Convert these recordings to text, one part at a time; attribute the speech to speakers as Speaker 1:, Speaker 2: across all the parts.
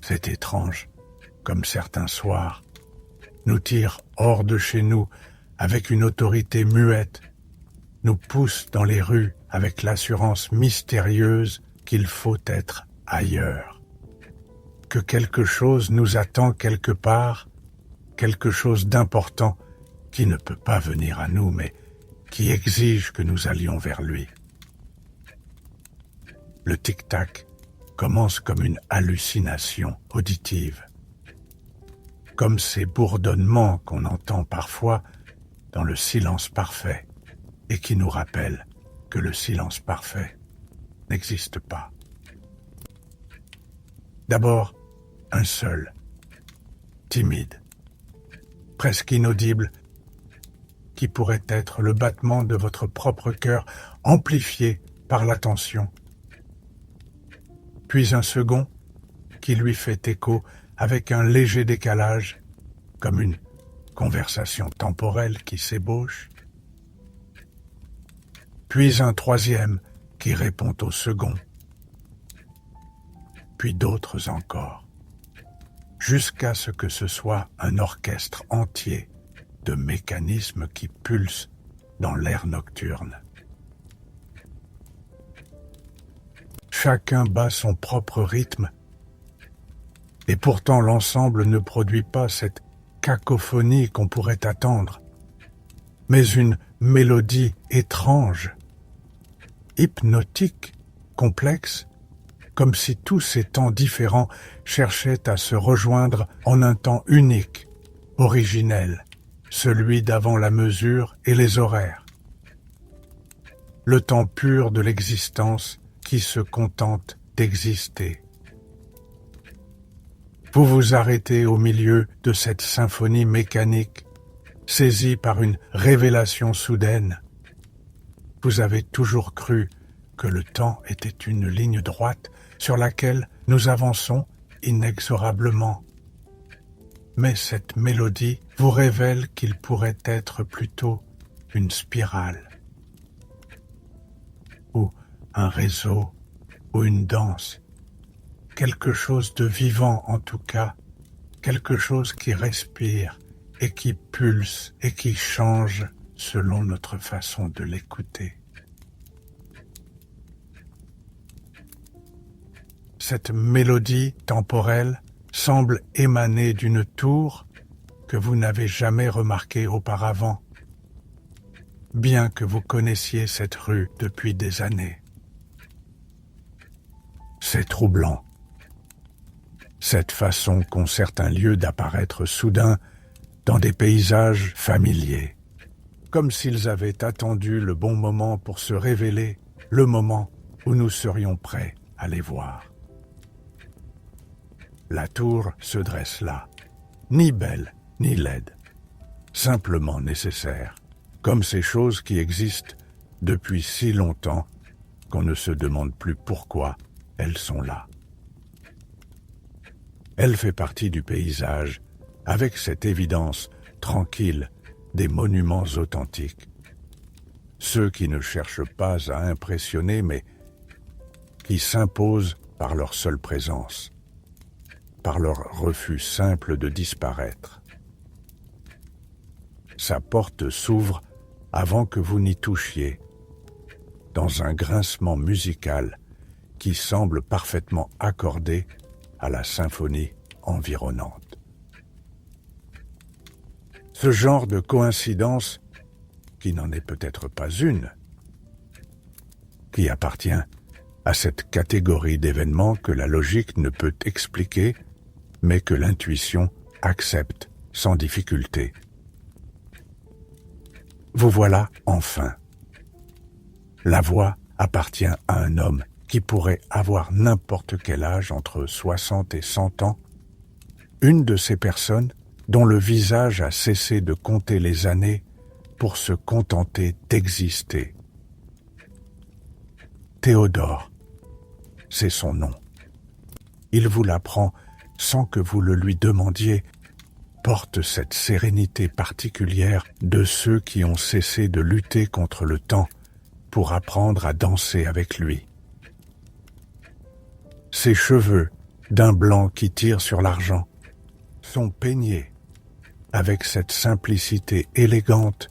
Speaker 1: C'est étrange, comme certains soirs, nous tire hors de chez nous avec une autorité muette, nous pousse dans les rues avec l'assurance mystérieuse qu'il faut être ailleurs, que quelque chose nous attend quelque part, quelque chose d'important qui ne peut pas venir à nous, mais qui exige que nous allions vers lui. Le tic-tac commence comme une hallucination auditive, comme ces bourdonnements qu'on entend parfois dans le silence parfait et qui nous rappellent que le silence parfait n'existe pas. D'abord, un seul, timide, presque inaudible, qui pourrait être le battement de votre propre cœur amplifié par l'attention. Puis un second qui lui fait écho avec un léger décalage, comme une conversation temporelle qui s'ébauche. Puis un troisième qui répond au second. Puis d'autres encore, jusqu'à ce que ce soit un orchestre entier de mécanismes qui pulsent dans l'air nocturne. Chacun bat son propre rythme, et pourtant l'ensemble ne produit pas cette cacophonie qu'on pourrait attendre, mais une mélodie étrange, hypnotique, complexe, comme si tous ces temps différents cherchaient à se rejoindre en un temps unique, originel, celui d'avant la mesure et les horaires. Le temps pur de l'existence qui se contente d'exister. Vous vous arrêtez au milieu de cette symphonie mécanique, saisie par une révélation soudaine. Vous avez toujours cru que le temps était une ligne droite sur laquelle nous avançons inexorablement. Mais cette mélodie vous révèle qu'il pourrait être plutôt une spirale, ou un réseau, ou une danse, quelque chose de vivant en tout cas, quelque chose qui respire et qui pulse et qui change selon notre façon de l'écouter. Cette mélodie temporelle semble émaner d'une tour que vous n'avez jamais remarquée auparavant, bien que vous connaissiez cette rue depuis des années. C'est troublant, cette façon qu'ont certains lieux d'apparaître soudain dans des paysages familiers, comme s'ils avaient attendu le bon moment pour se révéler, le moment où nous serions prêts à les voir. La tour se dresse là, ni belle, ni laide, simplement nécessaire, comme ces choses qui existent depuis si longtemps qu'on ne se demande plus pourquoi elles sont là. Elle fait partie du paysage, avec cette évidence tranquille des monuments authentiques. Ceux qui ne cherchent pas à impressionner, mais qui s'imposent par leur seule présence, par leur refus simple de disparaître. Sa porte s'ouvre avant que vous n'y touchiez, dans un grincement musical qui semble parfaitement accordé à la symphonie environnante. Ce genre de coïncidence, qui n'en est peut-être pas une, qui appartient à cette catégorie d'événements que la logique ne peut expliquer, mais que l'intuition accepte sans difficulté. Vous voilà enfin. La voix appartient à un homme qui pourrait avoir n'importe quel âge entre 60 et 100 ans, une de ces personnes dont le visage a cessé de compter les années pour se contenter d'exister. Théodore, c'est son nom. Il vous l'apprend sans que vous le lui demandiez, porte cette sérénité particulière de ceux qui ont cessé de lutter contre le temps pour apprendre à danser avec lui. Ses cheveux d'un blanc qui tire sur l'argent, sont peignés avec cette simplicité élégante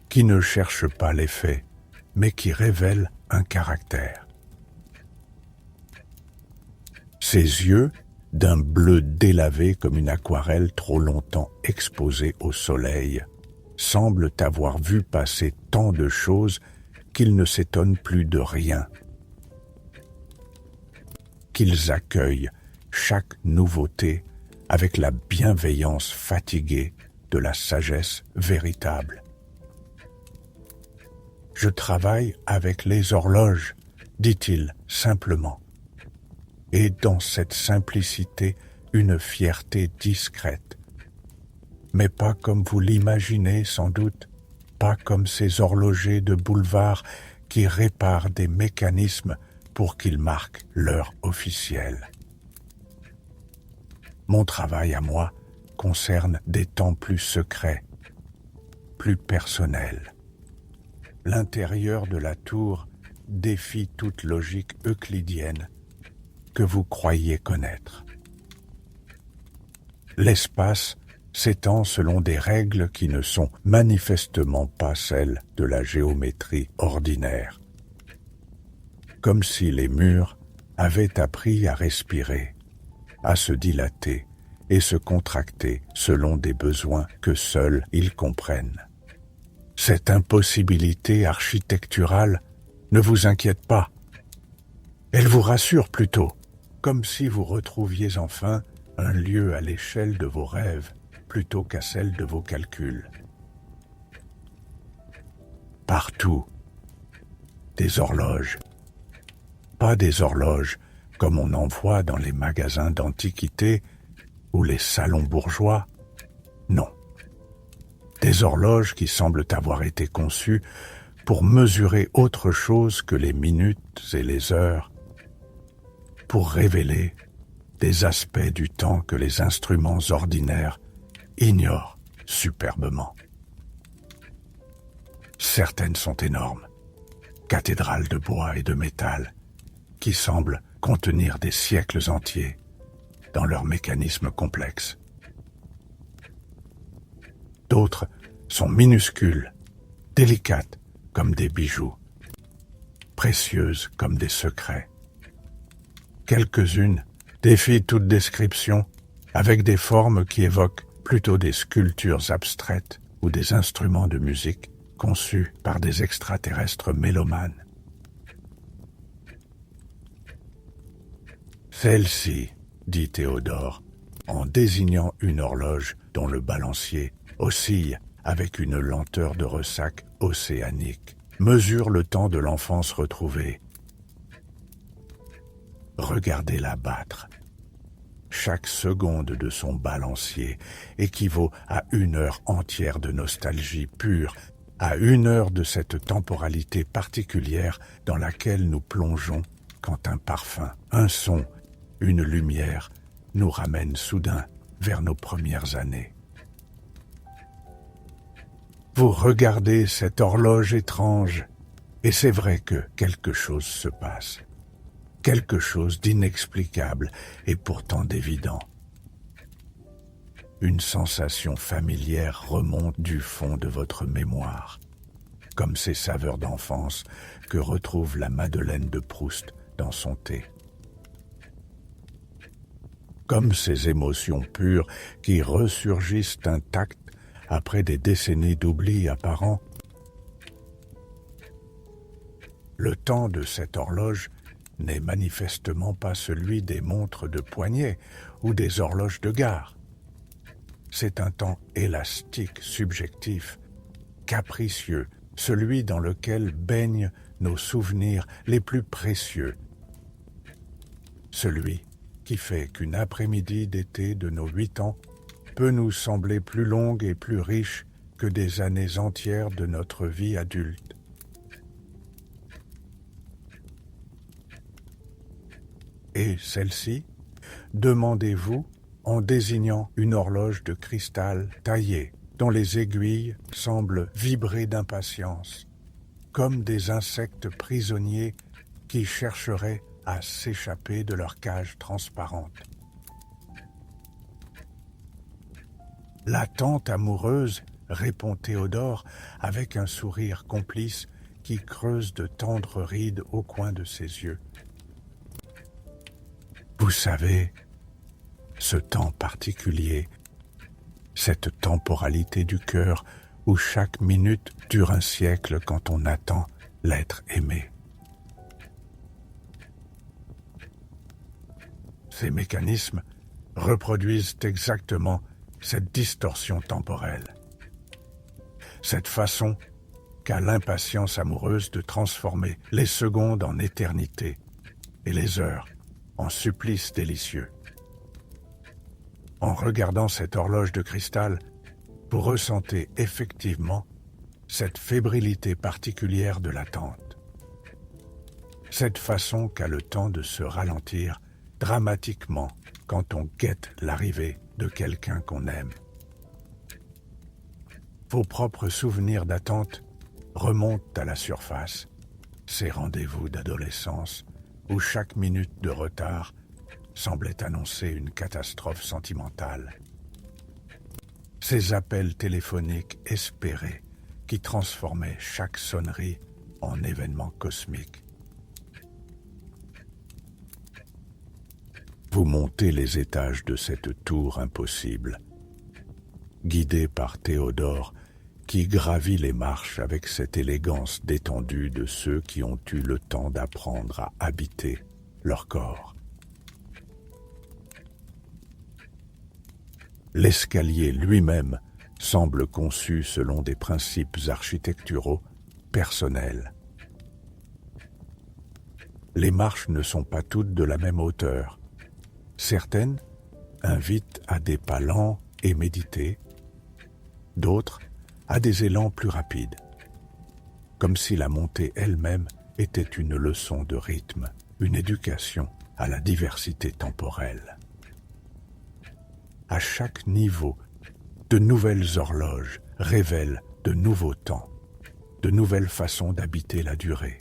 Speaker 1: qui ne cherche pas l'effet, mais qui révèle un caractère. Ses yeux, d'un bleu délavé comme une aquarelle trop longtemps exposée au soleil, semblent avoir vu passer tant de choses qu'ils ne s'étonnent plus de rien, qu'ils accueillent chaque nouveauté avec la bienveillance fatiguée de la sagesse véritable. « Je travaille avec les horloges, dit-il simplement, et dans cette simplicité une fierté discrète, mais pas comme vous l'imaginez sans doute, pas comme ces horlogers de boulevard qui réparent des mécanismes pour qu'ils marquent l'heure officielle. Mon travail à moi concerne des temps plus secrets, plus personnels. L'intérieur de la tour défie toute logique euclidienne que vous croyez connaître. L'espace s'étend selon des règles qui ne sont manifestement pas celles de la géométrie ordinaire, comme si les murs avaient appris à respirer, à se dilater et se contracter selon des besoins que seuls ils comprennent. Cette impossibilité architecturale ne vous inquiète pas. Elle vous rassure plutôt, comme si vous retrouviez enfin un lieu à l'échelle de vos rêves plutôt qu'à celle de vos calculs. Partout, des horloges. Pas des horloges comme on en voit dans les magasins d'antiquités ou les salons bourgeois. Non. Des horloges qui semblent avoir été conçues pour mesurer autre chose que les minutes et les heures, pour révéler des aspects du temps que les instruments ordinaires ignorent superbement. Certaines sont énormes, cathédrales de bois et de métal, qui semblent contenir des siècles entiers dans leur mécanisme complexe. D'autres sont minuscules, délicates comme des bijoux, précieuses comme des secrets. Quelques-unes défient toute description avec des formes qui évoquent plutôt des sculptures abstraites ou des instruments de musique conçus par des extraterrestres mélomanes. Celle-ci, dit Théodore, en désignant une horloge dont le balancier oscille avec une lenteur de ressac océanique, mesure le temps de l'enfance retrouvée. Regardez-la battre. Chaque seconde de son balancier équivaut à 1 heure entière de nostalgie pure, à 1 heure de cette temporalité particulière dans laquelle nous plongeons quand un parfum, un son, une lumière nous ramène soudain vers nos premières années. Vous regardez cette horloge étrange, et c'est vrai que quelque chose se passe. Quelque chose d'inexplicable et pourtant d'évident. Une sensation familière remonte du fond de votre mémoire, comme ces saveurs d'enfance que retrouve la Madeleine de Proust dans son thé. Comme ces émotions pures qui ressurgissent intactes après des décennies d'oubli apparent. Le temps de cette horloge n'est manifestement pas celui des montres de poignet ou des horloges de gare. C'est un temps élastique, subjectif, capricieux, celui dans lequel baignent nos souvenirs les plus précieux. Celui qui fait qu'une après-midi d'été de nos 8 ans peut nous sembler plus longue et plus riche que des années entières de notre vie adulte. Et celle-ci, demandez-vous en désignant une horloge de cristal taillée, dont les aiguilles semblent vibrer d'impatience, comme des insectes prisonniers qui chercheraient à s'échapper de leur cage transparente. La tante amoureuse, répond Théodore avec un sourire complice qui creuse de tendres rides au coin de ses yeux. Vous savez, ce temps particulier, cette temporalité du cœur où chaque minute dure un siècle quand on attend l'être aimé. Ces mécanismes reproduisent exactement cette distorsion temporelle, cette façon qu'a l'impatience amoureuse de transformer les secondes en éternité et les heures en supplices délicieux. En regardant cette horloge de cristal, vous ressentez effectivement cette fébrilité particulière de l'attente, cette façon qu'a le temps de se ralentir dramatiquement quand on guette l'arrivée de quelqu'un qu'on aime. Vos propres souvenirs d'attente remontent à la surface, ces rendez-vous d'adolescence où chaque minute de retard semblait annoncer une catastrophe sentimentale. Ces appels téléphoniques espérés qui transformaient chaque sonnerie en événement cosmique. Vous montez les étages de cette tour impossible, guidé par Théodore, qui gravit les marches avec cette élégance détendue de ceux qui ont eu le temps d'apprendre à habiter leur corps. L'escalier lui-même semble conçu selon des principes architecturaux personnels. Les marches ne sont pas toutes de la même hauteur. Certaines invitent à des pas lents et médités, d'autres à des élans plus rapides, comme si la montée elle-même était une leçon de rythme, une éducation à la diversité temporelle. À chaque niveau, de nouvelles horloges révèlent de nouveaux temps, de nouvelles façons d'habiter la durée.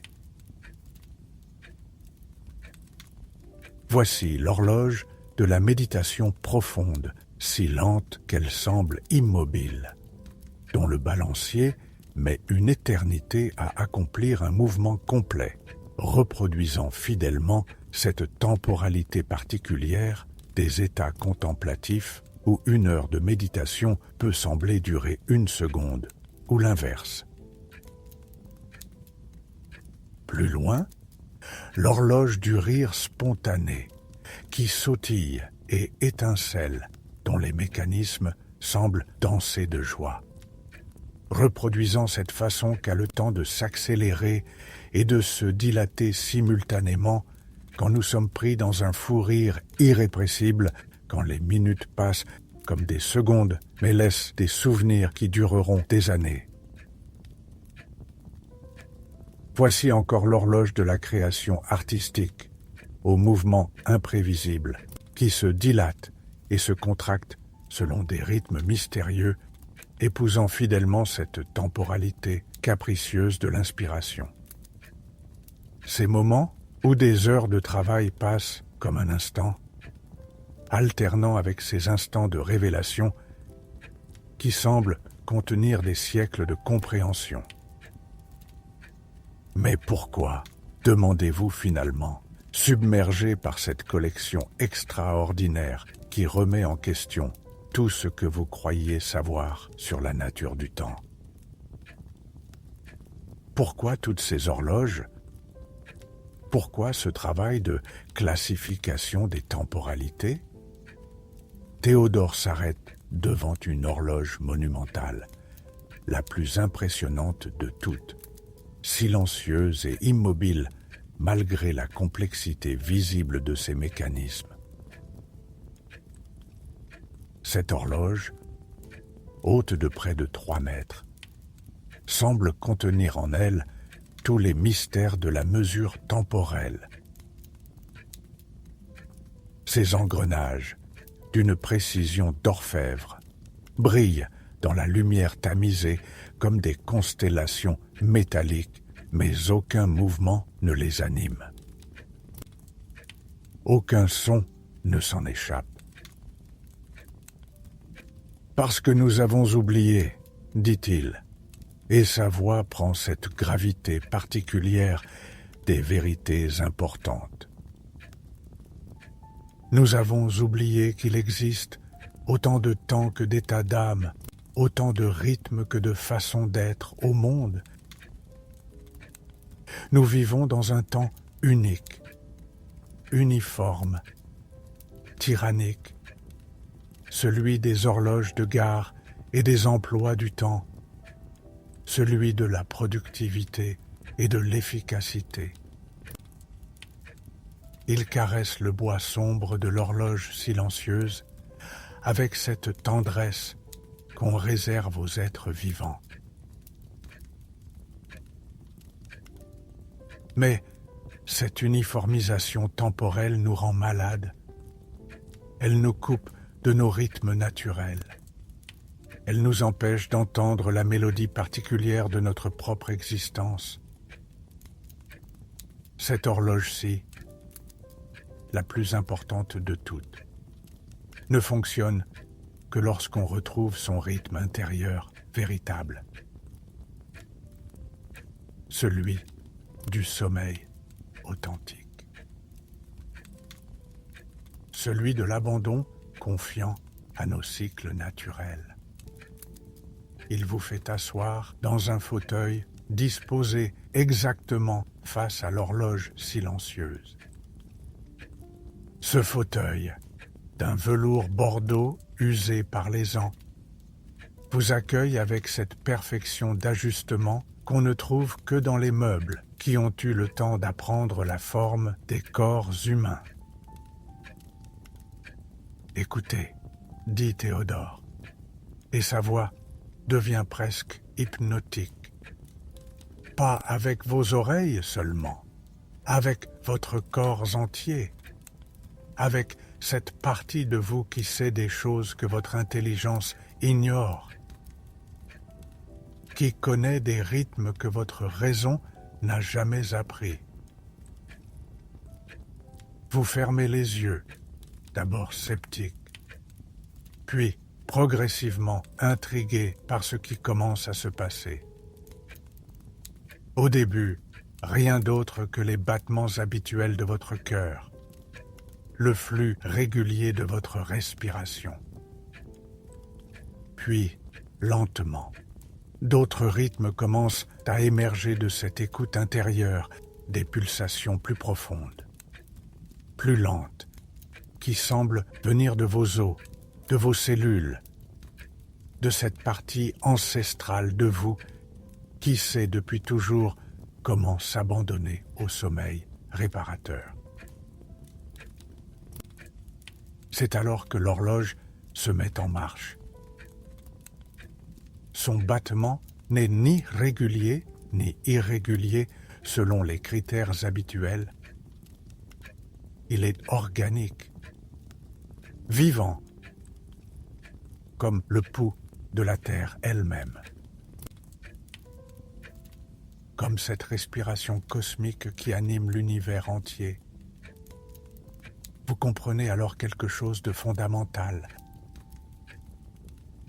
Speaker 1: Voici l'horloge de la méditation profonde, si lente qu'elle semble immobile, dont le balancier met une éternité à accomplir un mouvement complet, reproduisant fidèlement cette temporalité particulière des états contemplatifs où une heure de méditation peut sembler durer une seconde, ou l'inverse. Plus loin, l'horloge du rire spontané, qui sautille et étincelle, dont les mécanismes semblent danser de joie, reproduisant cette façon qu'a le temps de s'accélérer et de se dilater simultanément quand nous sommes pris dans un fou rire irrépressible, quand les minutes passent comme des secondes, mais laissent des souvenirs qui dureront des années. Voici encore l'horloge de la création artistique, au mouvement imprévisible, qui se dilate et se contracte selon des rythmes mystérieux, épousant fidèlement cette temporalité capricieuse de l'inspiration. Ces moments où des heures de travail passent comme un instant, alternant avec ces instants de révélation qui semblent contenir des siècles de compréhension. Mais pourquoi, demandez-vous finalement, submergé par cette collection extraordinaire qui remet en question tout ce que vous croyiez savoir sur la nature du temps? Pourquoi toutes ces horloges? Pourquoi ce travail de classification des temporalités? Théodore s'arrête devant une horloge monumentale, la plus impressionnante de toutes, silencieuse et immobile malgré la complexité visible de ses mécanismes. Cette horloge, haute de près de 3 mètres, semble contenir en elle tous les mystères de la mesure temporelle. Ces engrenages, d'une précision d'orfèvre, brillent dans la lumière tamisée comme des constellations métalliques, mais aucun mouvement ne les anime. Aucun son ne s'en échappe. Parce que nous avons oublié, dit-il, et sa voix prend cette gravité particulière des vérités importantes. Nous avons oublié qu'il existe autant de temps que d'états d'âme, autant de rythmes que de façons d'être au monde. Nous vivons dans un temps unique, uniforme, tyrannique, celui des horloges de gare et des emplois du temps, celui de la productivité et de l'efficacité. Il caresse le bois sombre de l'horloge silencieuse avec cette tendresse qu'on réserve aux êtres vivants. Mais cette uniformisation temporelle nous rend malades. Elle nous coupe de nos rythmes naturels. Elle nous empêche d'entendre la mélodie particulière de notre propre existence. Cette horloge-ci, la plus importante de toutes, ne fonctionne que lorsqu'on retrouve son rythme intérieur véritable, celui du sommeil authentique, celui de l'abandon confiant à nos cycles naturels. Il vous fait asseoir dans un fauteuil disposé exactement face à l'horloge silencieuse. Ce fauteuil, d'un velours bordeaux usé par les ans, vous accueille avec cette perfection d'ajustement qu'on ne trouve que dans les meubles qui ont eu le temps d'apprendre la forme des corps humains. Écoutez, dit Théodore, et sa voix devient presque hypnotique. Pas avec vos oreilles seulement, avec votre corps entier, avec cette partie de vous qui sait des choses que votre intelligence ignore, qui connaît des rythmes que votre raison n'a jamais appris. Vous fermez les yeux, d'abord sceptique, puis progressivement intrigué par ce qui commence à se passer. Au début, rien d'autre que les battements habituels de votre cœur, le flux régulier de votre respiration. Puis, lentement, d'autres rythmes commencent à émerger de cette écoute intérieure, des pulsations plus profondes, plus lentes, qui semblent venir de vos os, de vos cellules, de cette partie ancestrale de vous qui sait depuis toujours comment s'abandonner au sommeil réparateur. C'est alors que l'horloge se met en marche. Son battement n'est ni régulier ni irrégulier selon les critères habituels. Il est organique, vivant, comme le pouls de la terre elle-même. Comme cette respiration cosmique qui anime l'univers entier. Vous comprenez alors quelque chose de fondamental,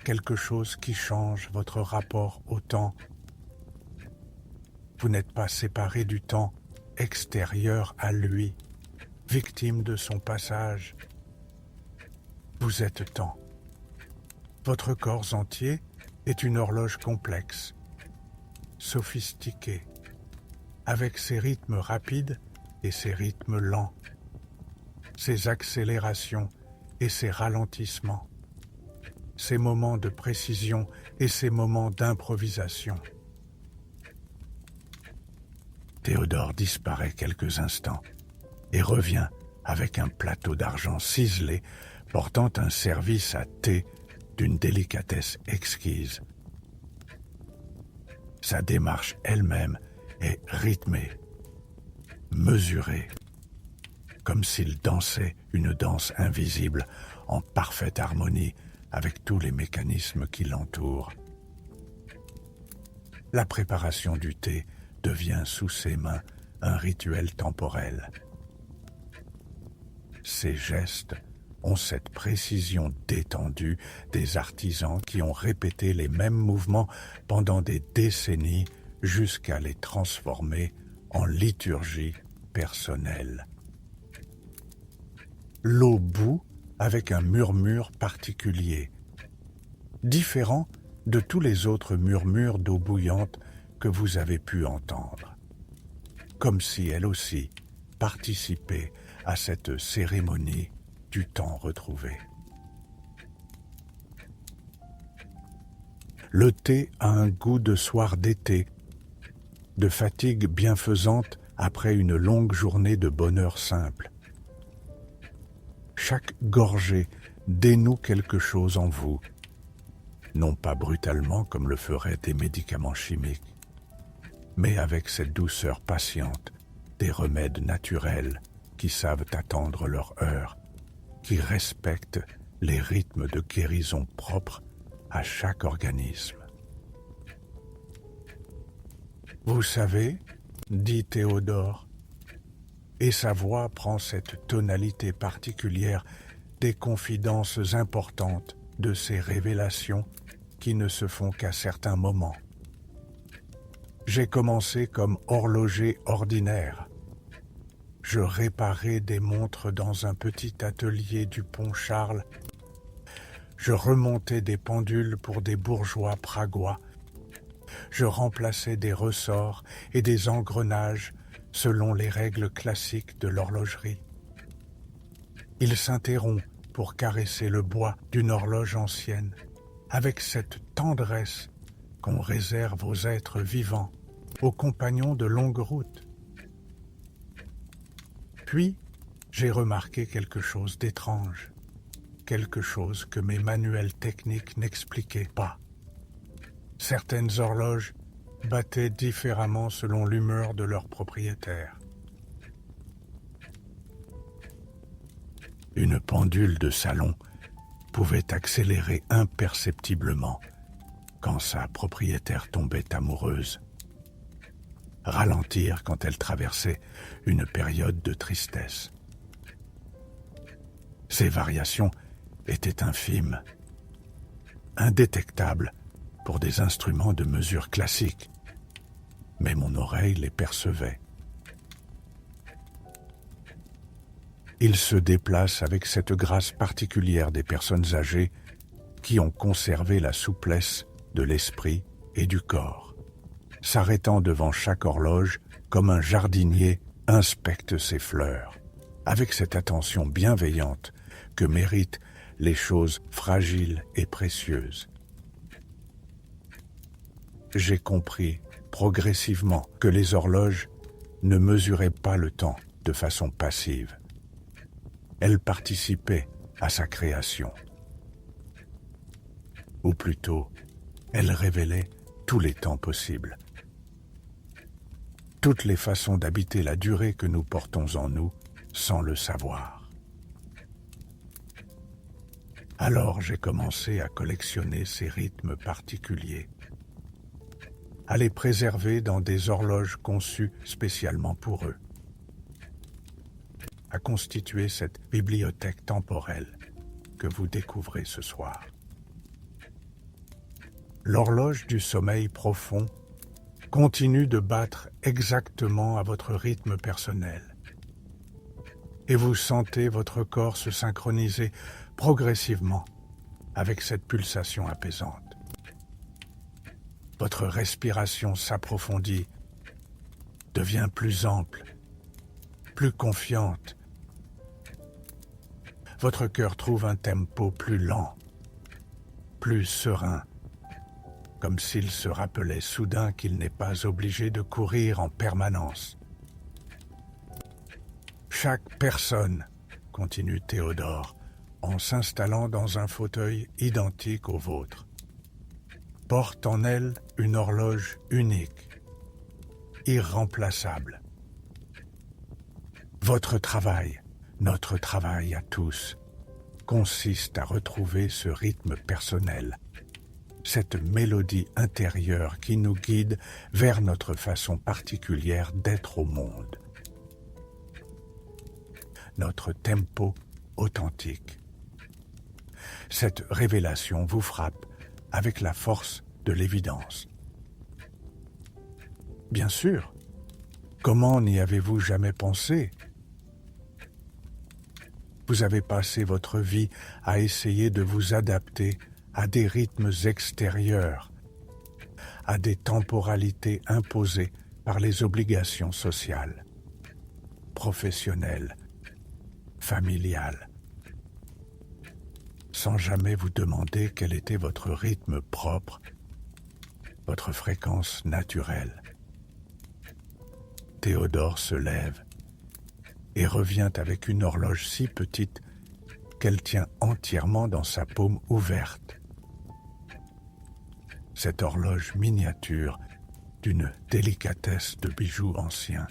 Speaker 1: quelque chose qui change votre rapport au temps. Vous n'êtes pas séparé du temps extérieur à lui, victime de son passage. Vous êtes temps. Votre corps entier est une horloge complexe, sophistiquée, avec ses rythmes rapides et ses rythmes lents, ses accélérations et ses ralentissements, ses moments de précision et ses moments d'improvisation. Théodore disparaît quelques instants et revient avec un plateau d'argent ciselé portant un service à thé d'une délicatesse exquise. Sa démarche elle-même est rythmée, mesurée, comme s'il dansait une danse invisible en parfaite harmonie avec tous les mécanismes qui l'entourent. La préparation du thé devient sous ses mains un rituel temporel. Ses gestes ont cette précision détendue des artisans qui ont répété les mêmes mouvements pendant des décennies jusqu'à les transformer en liturgie personnelle. L'eau bout avec un murmure particulier, différent de tous les autres murmures d'eau bouillante que vous avez pu entendre, comme si elle aussi participait à cette cérémonie du temps retrouvé. Le thé a un goût de soir d'été, de fatigue bienfaisante après une longue journée de bonheur simple. Chaque gorgée dénoue quelque chose en vous, non pas brutalement comme le feraient des médicaments chimiques, mais avec cette douceur patiente des remèdes naturels qui savent attendre leur heure, qui respectent les rythmes de guérison propres à chaque organisme. Vous savez, dit Théodore, et sa voix prend cette tonalité particulière des confidences importantes de ces révélations qui ne se font qu'à certains moments. J'ai commencé comme horloger ordinaire. Je réparais des montres dans un petit atelier du pont Charles. Je remontais des pendules pour des bourgeois pragois. Je remplaçais des ressorts et des engrenages selon les règles classiques de l'horlogerie. Il s'interrompt pour caresser le bois d'une horloge ancienne, avec cette tendresse qu'on réserve aux êtres vivants, aux compagnons de longue route. Puis, j'ai remarqué quelque chose d'étrange, quelque chose que mes manuels techniques n'expliquaient pas. Certaines horloges battaient différemment selon l'humeur de leur propriétaire. Une pendule de salon pouvait accélérer imperceptiblement quand sa propriétaire tombait amoureuse, ralentir quand elle traversait une période de tristesse. Ces variations étaient infimes, indétectables pour des instruments de mesure classique, mais mon oreille les percevait. Il se déplace avec cette grâce particulière des personnes âgées qui ont conservé la souplesse de l'esprit et du corps, s'arrêtant devant chaque horloge comme un jardinier inspecte ses fleurs, avec cette attention bienveillante que méritent les choses fragiles et précieuses. J'ai compris progressivement que les horloges ne mesuraient pas le temps de façon passive. Elles participaient à sa création. Ou plutôt, elles révélaient tous les temps possibles. Toutes les façons d'habiter la durée que nous portons en nous sans le savoir. Alors j'ai commencé à collectionner ces rythmes particuliers, à les préserver dans des horloges conçues spécialement pour eux, à constituer cette bibliothèque temporelle que vous découvrez ce soir. L'horloge du sommeil profond continue de battre exactement à votre rythme personnel, et vous sentez votre corps se synchroniser progressivement avec cette pulsation apaisante. Votre respiration s'approfondit, devient plus ample, plus confiante. Votre cœur trouve un tempo plus lent, plus serein, comme s'il se rappelait soudain qu'il n'est pas obligé de courir en permanence. Chaque personne, continue Théodore, en s'installant dans un fauteuil identique au vôtre, porte en elle une horloge unique, irremplaçable. Votre travail, notre travail à tous, consiste à retrouver ce rythme personnel, cette mélodie intérieure qui nous guide vers notre façon particulière d'être au monde. Notre tempo authentique, Cette révélation vous frappe avec la force de l'évidence. Bien sûr, comment n'y avez-vous jamais pensé? Vous avez passé votre vie à essayer de vous adapter à des rythmes extérieurs, à des temporalités imposées par les obligations sociales, professionnelles, familiales, sans jamais vous demander quel était votre rythme propre, votre fréquence naturelle. Théodore se lève et revient avec une horloge si petite qu'elle tient entièrement dans sa paume ouverte. Cette horloge miniature, d'une délicatesse de bijoux anciens,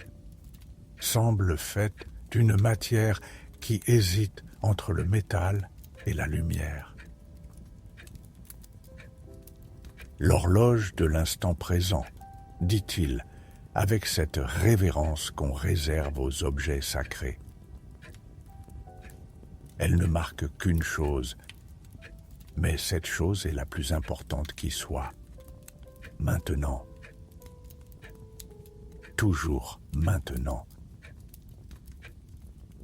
Speaker 1: semble faite d'une matière qui hésite entre le métal et la lumière. L'horloge de l'instant présent, dit-il, avec cette révérence qu'on réserve aux objets sacrés. Elle ne marque qu'une chose, mais cette chose est la plus importante qui soit. Maintenant. Toujours maintenant.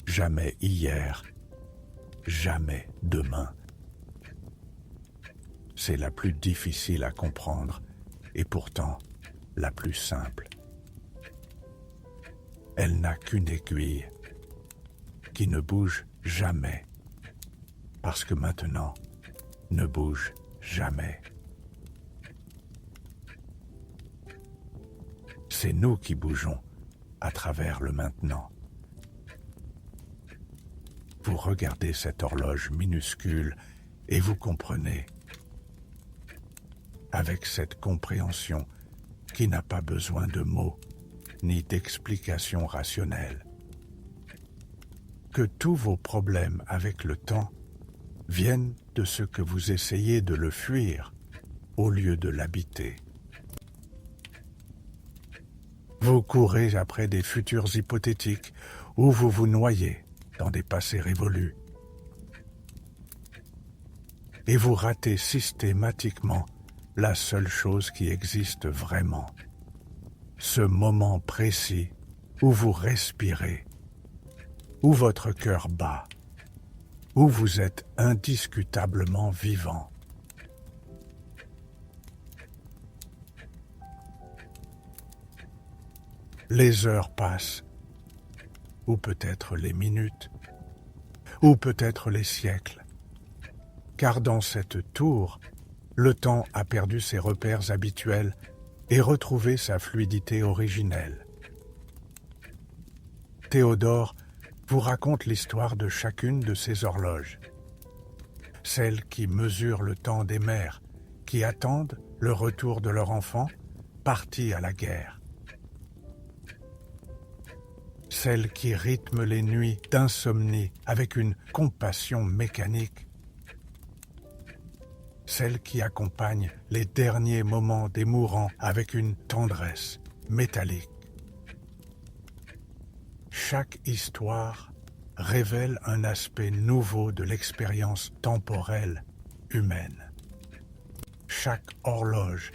Speaker 1: Jamais hier, jamais demain. C'est la plus difficile à comprendre et pourtant la plus simple. Elle n'a qu'une aiguille qui ne bouge jamais, parce que maintenant ne bouge jamais. C'est nous qui bougeons à travers le maintenant. Vous regardez cette horloge minuscule et vous comprenez, avec cette compréhension qui n'a pas besoin de mots ni d'explications rationnelles, que tous vos problèmes avec le temps viennent de ce que vous essayez de le fuir au lieu de l'habiter. Vous courez après des futurs hypothétiques ou vous vous noyez dans des passés révolus. Et vous ratez systématiquement la seule chose qui existe vraiment, ce moment précis où vous respirez, où votre cœur bat, où vous êtes indiscutablement vivant. Les heures passent, ou peut-être les minutes, ou peut-être les siècles, car dans cette tour, le temps a perdu ses repères habituels et retrouvé sa fluidité originelle. Théodore vous raconte l'histoire de chacune de ces horloges, celles qui mesurent le temps des mères qui attendent le retour de leur enfant parti à la guerre, celles qui rythment les nuits d'insomnie avec une compassion mécanique, celles qui accompagnent les derniers moments des mourants avec une tendresse métallique. Chaque histoire révèle un aspect nouveau de l'expérience temporelle humaine. Chaque horloge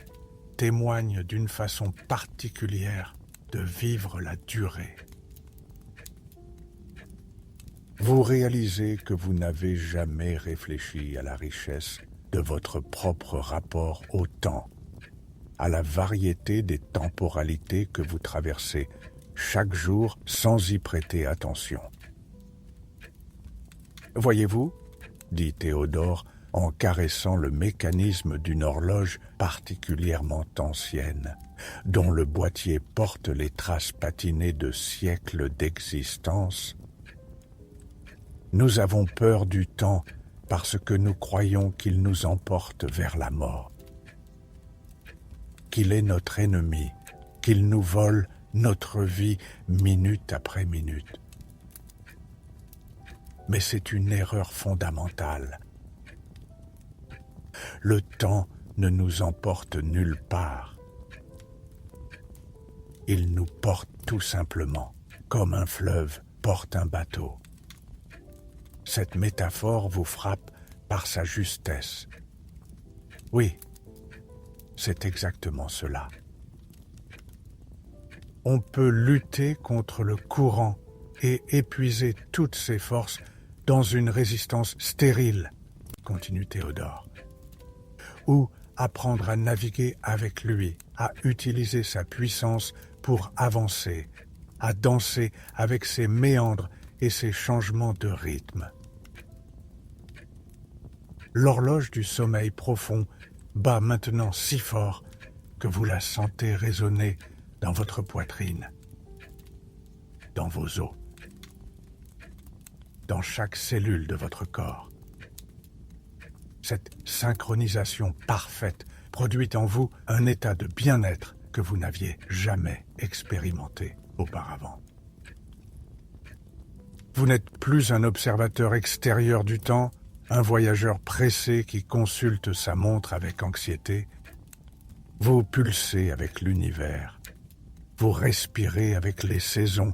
Speaker 1: témoigne d'une façon particulière de vivre la durée. Vous réalisez que vous n'avez jamais réfléchi à la richesse de votre propre rapport au temps, à la variété des temporalités que vous traversez chaque jour sans y prêter attention. Voyez-vous, dit Théodore en caressant le mécanisme d'une horloge particulièrement ancienne, dont le boîtier porte les traces patinées de siècles d'existence. Nous avons peur du temps parce que nous croyons qu'il nous emporte vers la mort, qu'il est notre ennemi, qu'il nous vole notre vie minute après minute. Mais c'est une erreur fondamentale. Le temps ne nous emporte nulle part. Il nous porte tout simplement, comme un fleuve porte un bateau. Cette métaphore vous frappe par sa justesse. Oui, c'est exactement cela. On peut lutter contre le courant et épuiser toutes ses forces dans une résistance stérile, continue Théodore, ou apprendre à naviguer avec lui, à utiliser sa puissance pour avancer, à danser avec ses méandres et ses changements de rythme. L'horloge du sommeil profond bat maintenant si fort que vous la sentez résonner dans votre poitrine, dans vos os, dans chaque cellule de votre corps. Cette synchronisation parfaite produit en vous un état de bien-être que vous n'aviez jamais expérimenté auparavant. Vous n'êtes plus un observateur extérieur du temps, un voyageur pressé qui consulte sa montre avec anxiété. Vous pulsez avec l'univers, vous respirez avec les saisons.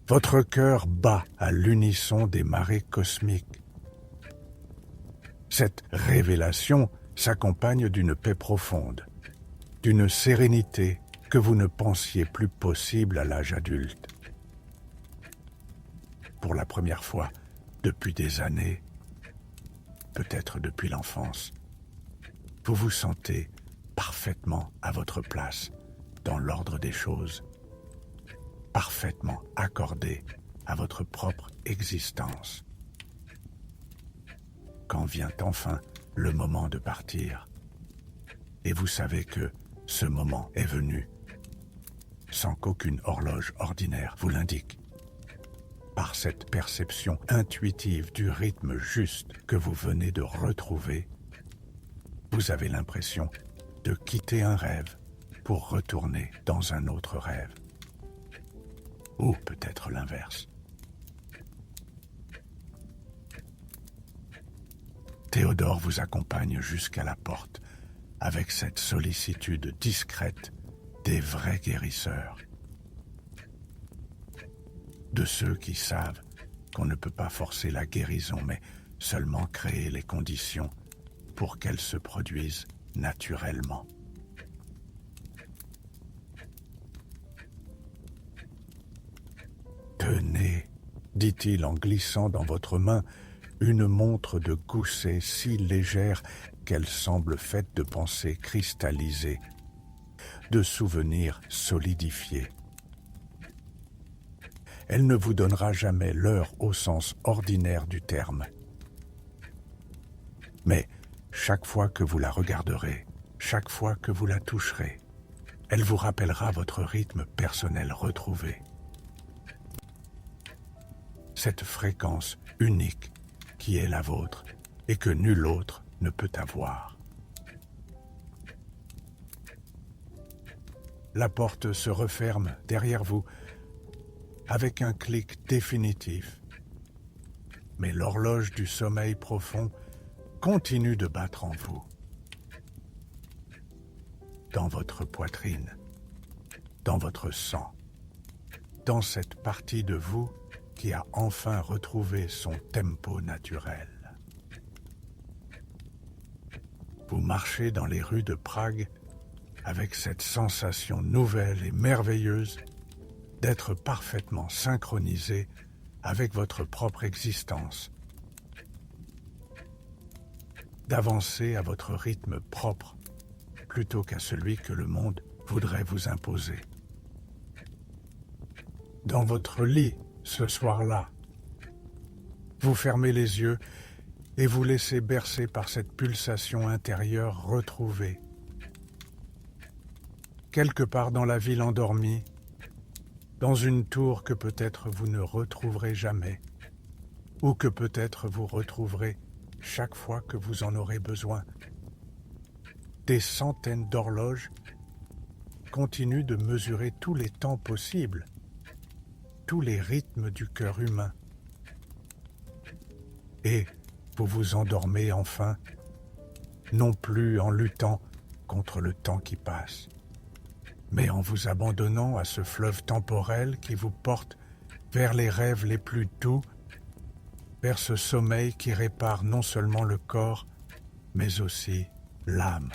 Speaker 1: Votre cœur bat à l'unisson des marées cosmiques. Cette révélation s'accompagne d'une paix profonde, d'une sérénité que vous ne pensiez plus possible à l'âge adulte. Pour la première fois depuis des années, peut-être depuis l'enfance, vous vous sentez parfaitement à votre place dans l'ordre des choses, parfaitement accordé à votre propre existence. Quand vient enfin le moment de partir, et vous savez que ce moment est venu, sans qu'aucune horloge ordinaire vous l'indique, par cette perception intuitive du rythme juste que vous venez de retrouver, vous avez l'impression de quitter un rêve pour retourner dans un autre rêve. Ou peut-être l'inverse. Théodore vous accompagne jusqu'à la porte avec cette sollicitude discrète des vrais guérisseurs. De ceux qui savent qu'on ne peut pas forcer la guérison, mais seulement créer les conditions pour qu'elle se produise naturellement. Tenez, dit-il en glissant dans votre main une montre de gousset si légère qu'elle semble faite de pensées cristallisées, de souvenirs solidifiés. Elle ne vous donnera jamais l'heure au sens ordinaire du terme. Mais chaque fois que vous la regarderez, chaque fois que vous la toucherez, elle vous rappellera votre rythme personnel retrouvé. Cette fréquence unique qui est la vôtre et que nul autre ne peut avoir. La porte se referme derrière vous avec un clic définitif. Mais l'horloge du sommeil profond continue de battre en vous, dans votre poitrine, dans votre sang, dans cette partie de vous qui a enfin retrouvé son tempo naturel. Vous marchez dans les rues de Prague avec cette sensation nouvelle et merveilleuse d'être parfaitement synchronisé avec votre propre existence, d'avancer à votre rythme propre plutôt qu'à celui que le monde voudrait vous imposer. Dans votre lit, ce soir-là, vous fermez les yeux et vous laissez bercer par cette pulsation intérieure retrouvée. Quelque part dans la ville endormie, dans une tour que peut-être vous ne retrouverez jamais, ou que peut-être vous retrouverez chaque fois que vous en aurez besoin. Des centaines d'horloges continuent de mesurer tous les temps possibles, tous les rythmes du cœur humain. Et vous vous endormez enfin, non plus en luttant contre le temps qui passe, mais en vous abandonnant à ce fleuve temporel qui vous porte vers les rêves les plus doux vers ce sommeil qui répare non seulement le corps, mais aussi l'âme.